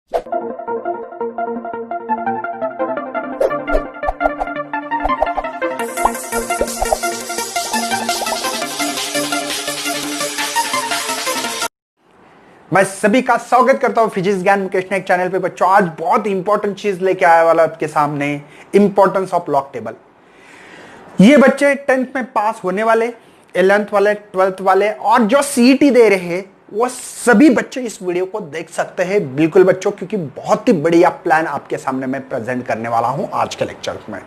मैं सभी का स्वागत करता हूं फिजिक्स ज्ञान मुकेश नायक चैनल पे। बच्चों, आज बहुत इंपॉर्टेंट चीज लेके आया वाला आपके सामने, इंपॉर्टेंस ऑफ लॉग टेबल। ये बच्चे 10th में पास होने वाले, 11th वाले, 12th वाले और जो सीईटी दे रहे हैं वो सभी बच्चे इस वीडियो को देख सकते हैं। बिल्कुल बच्चों, क्योंकि बहुत ही बढ़िया प्लान आपके सामने मैं प्रेजेंट करने वाला हूं आज के लेक्चर में।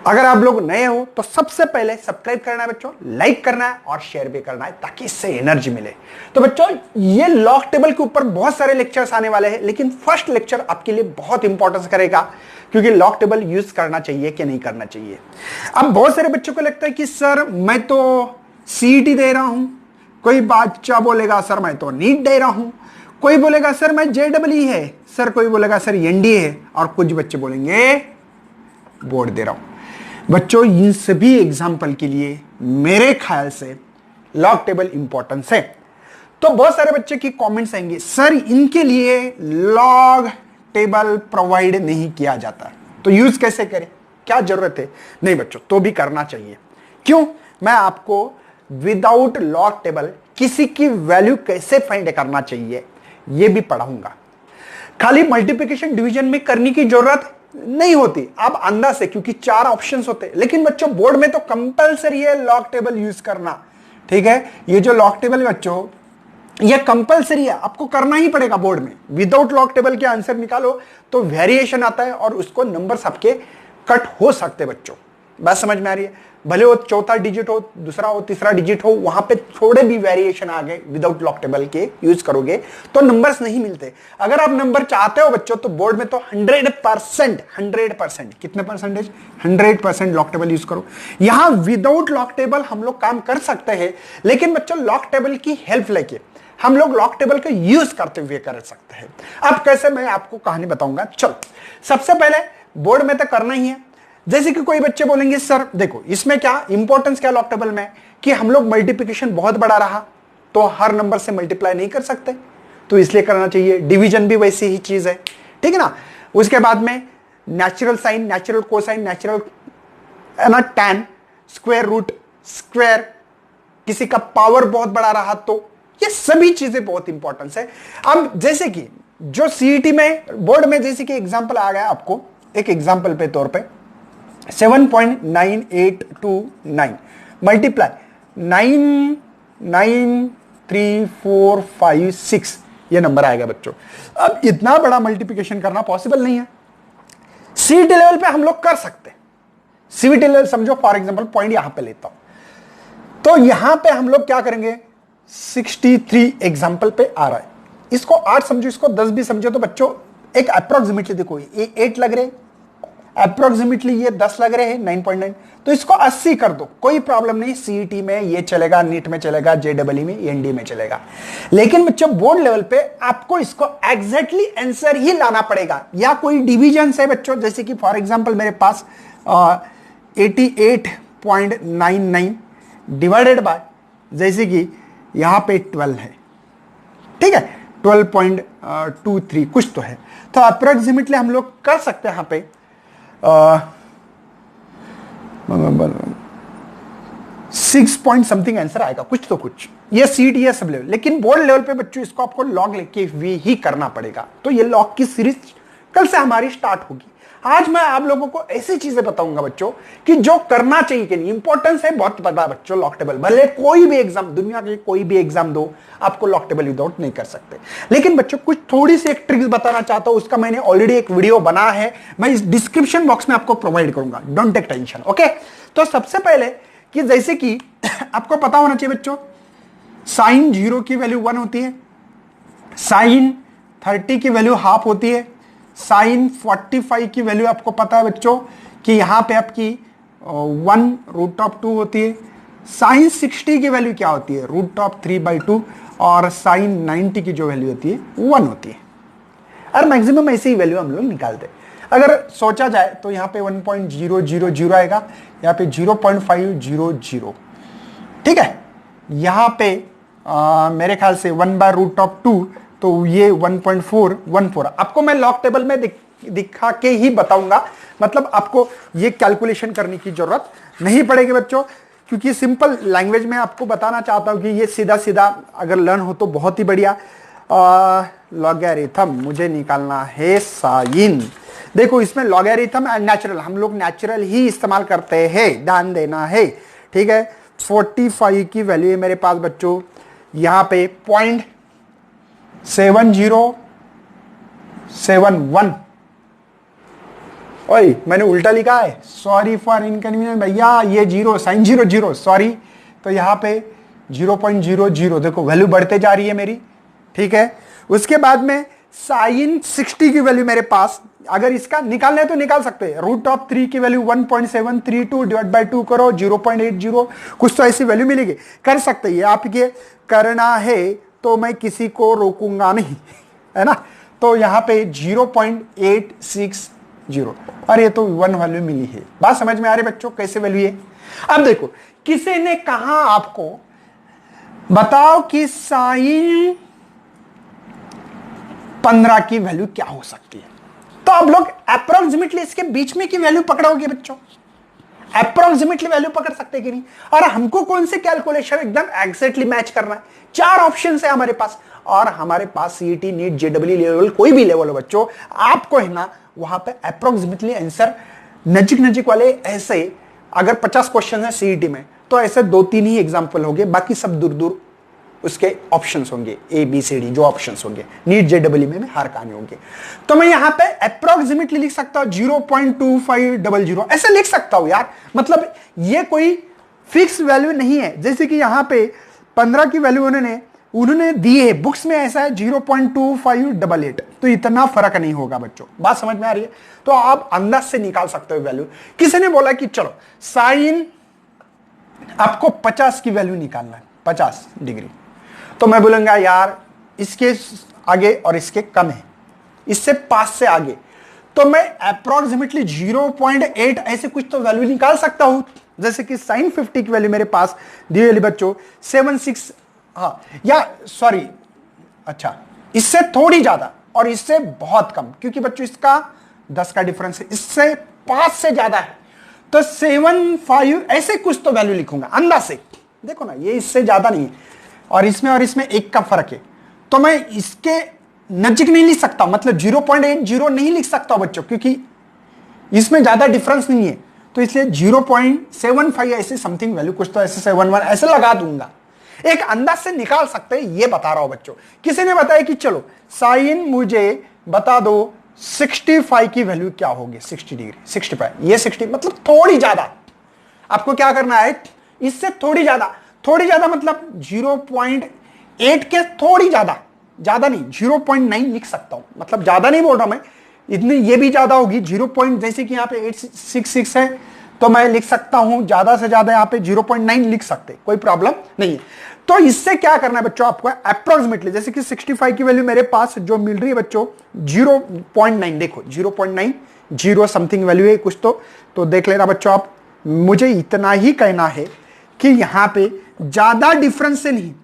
अगर आप लोग नए हो तो सबसे पहले सब्सक्राइब करना है बच्चों, लाइक करना है और शेयर भी करना है ताकि इससे एनर्जी मिले। तो बच्चों, ये लॉग टेबल के ऊपर बहुत सारे लेक्चर्स आने वाले हैं, लेकिन फर्स्ट लेक्चर आपके लिए बहुत इंपॉर्टेंस करेगा क्योंकि लॉग टेबल यूज करना चाहिए कि नहीं करना चाहिए। अब बहुत सारे बच्चों को लगता है कि सर मैं तो सीईटी दे रहा हूं, कोई बच्चा बोलेगा सर मैं तो नीट दे रहा हूं, कोई बोलेगा सर मैं जेडब्ल्यू है, सर कोई बोलेगा सर एनडीए है और कुछ बच्चे बोलेंगे बोर्ड दे रहा हूं। बच्चों, इन सभी एग्जाम्पल के लिए मेरे ख्याल से लॉग टेबल इंपॉर्टेंस है। तो बहुत सारे बच्चे की कमेंट्स आएंगे, सर इनके लिए लॉग टेबल प्रोवाइड नहीं किया जाता तो यूज कैसे करें, क्या जरूरत है? नहीं बच्चों, तो भी करना चाहिए। क्यों? मैं आपको विदाउट लॉग टेबल किसी की वैल्यू कैसे फाइंड करना चाहिए यह भी पढ़ाऊंगा। खाली मल्टीप्लिकेशन डिवीजन में करने की जरूरत नहीं होती, आप अंदाज से, क्योंकि 4 ऑप्शंस होते हैं। लेकिन बच्चों, बोर्ड में तो कंपलसरी है लॉग टेबल यूज करना। ठीक है, ये जो लॉग टेबल बच्चों ये कंपलसरी है, आपको करना ही पड़ेगा बोर्ड में। विदाउट लॉग टेबल के आंसर निकालो तो वेरिएशन आता है और उसको नंबर्स आपके कट हो सकते हैं। बच्चों, बात समझ में आ रही है? भले वो चौथा डिजिट हो, दूसरा हो, तीसरा डिजिट हो, वहां पे थोड़े भी वेरिएशन आ गए विदाउट लॉग टेबल के यूज करोगे तो नंबर्स नहीं मिलते। अगर आप नंबर चाहते हो बच्चों तो बोर्ड में तो 100% कितने परसेंटेज, 100% लॉग टेबल यूज करो। यहां विदाउट लॉग टेबल हम लोग काम कर सकते हैं, लेकिन बच्चों लॉग टेबल की हेल्प लेके हम लोग लॉग टेबल का यूज करते हुए कर सकते हैं। अब कैसे, मैं आपको कहानी बताऊंगा। चलो, सबसे पहले बोर्ड में तो करना ही है। जैसे कि कोई बच्चे बोलेंगे सर देखो इसमें क्या इंपॉर्टेंस क्या लॉग टेबल में कि हम लोग मल्टीप्लिकेशन बहुत बड़ा रहा तो हर नंबर से मल्टीप्लाई नहीं कर सकते, तो इसलिए करना चाहिए। डिवीजन भी वैसी ही चीज है, ठीक है ना। उसके बाद में natural sine, natural cosine, natural tan, square root, square, किसी का पावर बहुत बड़ा रहा तो ये सभी चीजें बहुत इंपॉर्टेंस है। अब जैसे कि जो सीईटी में, बोर्ड में जैसे कि एग्जांपल आ गया आपको, एक एग्जांपल पे तौर पे 7.9829 मल्टीप्लाई 99345 ये नंबर आएगा बच्चों। अब इतना बड़ा मल्टीप्लिकेशन करना पॉसिबल नहीं है। सीईटी लेवल पे हम लोग कर सकते हैं। सीईटी लेवल समझो, फॉर एग्जांपल पॉइंट यहां पे लेता हूं तो यहां पे हम लोग क्या करेंगे, 63 एग्जांपल पे आ रहा है। इसको 8 समझो, इसको 10 भी समझो तो बच्चों एक अप्रोक्सीमेटली देखो, ये 8 लग रहे, अप्रोक्सीमेटली ये 10 लग रहे हैं, 9.9, तो इसको 80 कर दो, कोई प्रॉब्लम नहीं। सीईटी में ये चलेगा, नीट में चलेगा, जेडब्ल्यू में, एनडी में चलेगा। लेकिन बच्चों बोर्ड लेवल पे आपको इसको एग्जैक्टली आंसर ही लाना पड़ेगा, या कोई डिविजन है बच्चों, जैसे कि फॉर एग्जांपल मेरे पास 88.99 डिवाइडेड बाय, जैसे कि यहां पे 12 है, ठीक है, 12.23 कुछ तो है, तो अप्रोक्सीमेटली हम लोग कर सकते हैं यहां पे 6 पॉइंट समथिंग आंसर आएगा, कुछ तो कुछ। ये सीईटी है सब लेवल, लेकिन बोर्ड लेवल पे बच्चों इसको आपको लॉग लेके ही करना पड़ेगा। तो ये लॉग की सीरीज कल से हमारी स्टार्ट होगी। आज मैं आप लोगों को ऐसी चीजें बताऊंगा बच्चों कि जो करना चाहिए कि नहीं। इंपॉर्टेंस है बहुत बड़ा बच्चों लॉग टेबल, भले कोई भी एग्जाम, दुनिया के कोई भी एग्जाम दो, आपको लॉग टेबल विदाउट नहीं कर सकते। लेकिन बच्चों कुछ थोड़ी सी एक ट्रिक्स बताना चाहता हूं, उसका मैंने ऑलरेडी एक वीडियो बना है, मैं इस डिस्क्रिप्शन बॉक्स में आपको प्रोवाइड करूंगा, डोंट टेक टेंशन, ओके। तो सबसे पहले कि जैसे कि आपको पता होना चाहिए बच्चों, साइन 0 की वैल्यू 1 होती है, साइन 30 की वैल्यू हाफ होती है, साइन 45 की वैल्यू आपको पता है बच्चों कि यहां पे आपकी 1√2 होती है, साइन 60 की वैल्यू क्या होती है, √3/2, और साइन 90 की जो वैल्यू होती है 1 होती है। और मैक्सिमम ऐसे ही वैल्यू हम लोग निकालते हैं। अगर सोचा जाए तो यहाँ पे 1.000 आएगा, यहाँ पे 0.500, ठीक है। यहाँ पे मेरे ख्याल से 1/√2 तो ये 1.414। आपको मैं लॉग टेबल में दिखा के ही बताऊंगा, मतलब आपको ये कैलकुलेशन करने की जरूरत नहीं पड़ेगी बच्चों, क्योंकि सिंपल लैंग्वेज में आपको बताना चाहता हूं कि ये सीधा सीधा अगर लर्न हो तो बहुत ही बढ़िया। लॉगरिथम मुझे निकालना है साइन। देखो इसमें लॉगरिथम एंड नेचुरल, हम लोग नेचुरल ही इस्तेमाल करते हैं, ध्यान देना है, ठीक है। 45 की वैल्यू है मेरे पास बच्चों, यहां पे 0.7071। ओए मैंने उल्टा लिखा है, सॉरी फॉर इनकन्वीनियंस भैया, ये जीरो साइन 0 सॉरी, तो यहां पे 0.00 देखो वैल्यू बढ़ते जा रही है मेरी, ठीक है। उसके बाद में साइन 60 की वैल्यू मेरे पास, अगर इसका निकालना है तो निकाल सकते हैं। √3 की वैल्यू 1.732 डिवाइड बाय 2 करो, 0.80 कुछ तो ऐसी वैल्यू मिलेगी, कर सकते हैं। आप ये करना है तो मैं किसी को रोकूंगा नहीं, है ना। तो यहां पे 0.860, और ये तो 1 वैल्यू मिली है। बात समझ में आ रही बच्चों कैसे वैल्यू है। अब देखो किसी ने कहा आपको बताओ कि साइन 15 की वैल्यू क्या हो सकती है, तो आप लोग अप्रोक्सीमेटली इसके बीच में की वैल्यू पकड़ोगे बच्चों, अप्रोक्सीमेटली वैल्यू पकड़ सकते कि नहीं। और हमको कौन से कैलकुलेशन एकदम एग्जैक्टली मैच करना है, 4 ऑप्शन है हमारे पास, और हमारे पास सीईटी नीट जेडब्ल्यू लेवल कोई भी लेवल हो बच्चों, आपको है ना वहां पे अप्रोक्सीमेटली आंसर नजीक नजीक वाले ऐसे, अगर 50 क्वेश्चन है सीईटी में तो ऐसे 2-3 ही एग्जाम्पल होंगे, बाकी सब दूर दूर उसके ऑप्शंस होंगे, ए बी सी डी जो ऑप्शंस होंगे नीट जेडब्ल्यू में हर कहानी होंगे। तो मैं यहां पे अप्रोक्सीमेटली लिख सकता हूं 0.2500 ऐसे लिख सकता हूं यार, मतलब ये कोई फिक्स वैल्यू नहीं है। जैसे कि यहां पे 15 की वैल्यू उन्होंने दी है, बुक्स में ऐसा है 0.2588, तो इतना फर्क नहीं होगा बच्चों। बात समझ में आ रही है। तो आप अंदाज से निकाल सकते हो वैल्यू। किसी ने बोला कि चलो साइन आपको 50 की वैल्यू निकालना है, 50 डिग्री, तो मैं बोलूंगा यार इसके आगे और इसके कम है, इससे 5 से आगे, तो मैं अप्रोक्सीमेटली 0.8 ऐसे कुछ तो वैल्यू निकाल सकता हूं। जैसे कि साइन 50 की वैल्यू मेरे पास दी हुई बच्चों 76, हाँ या सॉरी, अच्छा इससे थोड़ी ज्यादा और इससे बहुत कम, क्योंकि बच्चों इसका 10 का डिफरेंस है, इससे 5 से ज्यादा है, तो 75 ऐसे कुछ तो वैल्यू लिखूंगा अंदाज से। देखो ना ये इससे ज्यादा नहीं है, और इसमें 1 का फर्क है, तो मैं इसके नजीक नहीं लिख सकता, मतलब 0.80 नहीं लिख सकता बच्चों, क्योंकि इसमें ज्यादा डिफरेंस नहीं है, तो इसलिए 0.75 ऐसे समथिंग वैल्यू कुछ तो ऐसे 71 ऐसे लगा दूंगा। एक अंदाज से निकाल सकते हैं, ये बता रहा हूं बच्चों। किसी ने बताया कि चलो साइन मुझे बता दो 65 की वैल्यू क्या होगी, 60 डिग्री 65, ये 60 मतलब थोड़ी ज्यादा। आपको क्या करना है, इससे थोड़ी ज्यादा मतलब 0.8 के थोड़ी ज्यादा नहीं 0.9 लिख सकता हूं, मतलब ज्यादा नहीं बोल रहा मैं, इतनी ये भी ज्यादा होगी 0. जैसे कि यहां पे 866 है, तो मैं लिख सकता हूं ज्यादा से ज्यादा यहां पे 0.9 लिख सकते, कोई प्रॉब्लम नहीं है। तो इससे क्या करना है बच्चों आपको अप्रोक्सीमेटली, जैसे कि 65 की वैल्यू मेरे पास जो मिल रही है बच्चों 0.9, देखो 0.9 0 समथिंग वैल्यू है कुछ तो देख लेना बच्चों आप। मुझे इतना ही कहना है कि यहां पे ज्यादा डिफरेंस से नहीं,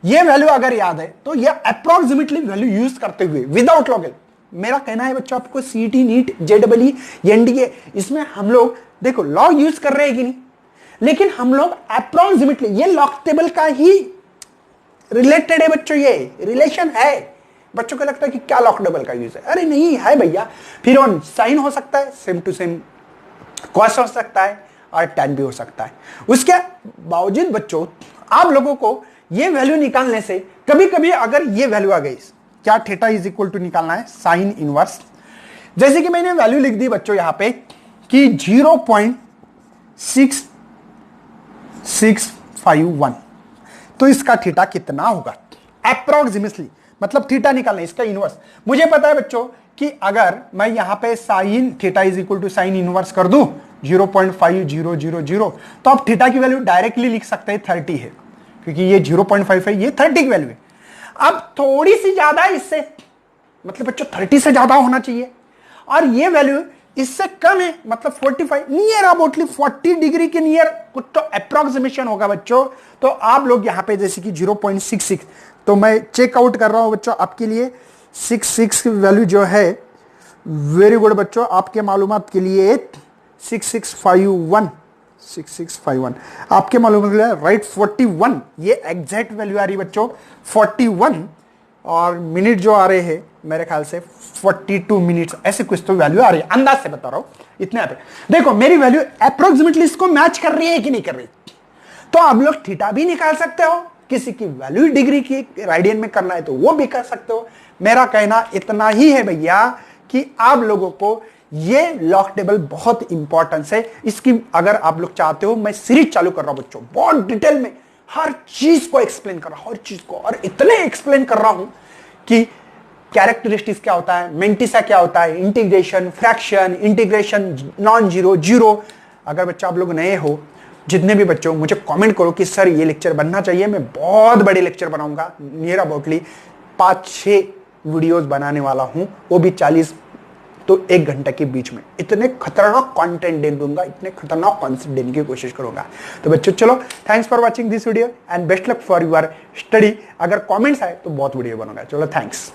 ये वैल्यू अगर याद है तो ये अप्रोक्सीमेटली वैल्यू यूज करते हुए विदाउट लॉग। मेरा कहना है बच्चों आपको सीईटी नीट जेडब्ल्यू एनडीए इसमें हम लोग देखो लॉग यूज कर रहे हैं कि नहीं, लेकिन हम लोग अप्रोक्सीमेटली ये लॉग टेबल का ही रिलेटेड है बच्चों, ये रिलेशन है। बच्चों को लगता है कि क्या लॉग टेबल का यूज है, अरे नहीं है भैया। फिर ऑन साइन हो सकता है सेम टू सेम, कॉस हो सकता है और टैन भी हो सकता है। उसके बावजूद बच्चों आप लोगों को ये वैल्यू निकालने से कभी कभी अगर ये वैल्यू आ गई, क्या थीटा इज इक्वल टू निकालना है साइन इनवर्स, जैसे कि मैंने वैल्यू लिख दी बच्चों यहां पे कि 0.6651, तो इसका थीटा कितना होगा अप्रोक्सीमेटली, मतलब थीटा निकालना इसका इनवर्स। मुझे पता है बच्चों कि अगर मैं यहां पे sine theta is equal to sine inverse कर दूं 0.5000, तो आप थीटा की वैल्यू डायरेक्टली लिख सकते हैं 30 है, क्योंकि ये 0.5 है, ये 30 की वैल्यू है। अब थोड़ी सी ज्यादा है इससे, मतलब बच्चों 30 से ज्यादा होना चाहिए, और ये वैल्यू इससे कम है, मतलब 45 नियर अबाउटली 40 डिग्री के नियर कुछ तो अप्रोक्सीमेशन होगा बच्चों। तो आप लोग यहां पे जैसे कि 0.66, तो मैं चेकआउट कर रहा हूं बच्चों आपके लिए। 66 वैल्यू जो है, वेरी गुड बच्चों, आपके मालूमात के लिए 6651 आपके मालूम राइट। 41 ये एग्जैक्ट वैल्यू आ रही बच्चों 41, और मिनट जो आ रहे हैं मेरे ख्याल से 42 मिनट्स, ऐसे कुछ तो वैल्यू आ रही है, अंदाज से बता रहा हूं इतने पे। देखो मेरी वैल्यू अप्रोक्सीमेटली इसको मैच कर रही है कि नहीं कर रही। तो आप लोग थीटा भी निकाल सकते हो, किसी की वैल्यू डिग्री की रेडियन में करना है तो वो भी कर सकते हो। मेरा कहना इतना ही है भैया कि आप लोगों को ये लॉग टेबल बहुत इंपॉर्टेंस है। इसकी अगर आप लोग चाहते हो, मैं सीरीज चालू कर रहा हूं बच्चों, बहुत डिटेल में हर चीज को एक्सप्लेन कर रहा हूं, हर चीज को, और इतने एक्सप्लेन कर रहा हूं कि कैरेक्टरिस्टिक्स क्या होता है, मेंटिसा क्या होता है, integration, fraction, integration, non zero, zero. अगर बच्चा आप लोग नए हो, जितने भी बच्चों, मुझे कमेंट करो कि सर ये लेक्चर बनना चाहिए, मैं बहुत बड़े लेक्चर बनाऊंगा, नियर अबाउटली 5-6 वीडियोस बनाने वाला हूं, वो भी 40 तो 1 घंटे के बीच में। इतने खतरनाक कंटेंट दे दूंगा, इतने खतरनाक कॉन्सेप्ट देने की कोशिश करूंगा। तो बच्चों चलो, thanks for watching this video and best luck for your study. अगर कमेंट्स आए तो बहुत वीडियो बनूंगा। चलो थैंक्स।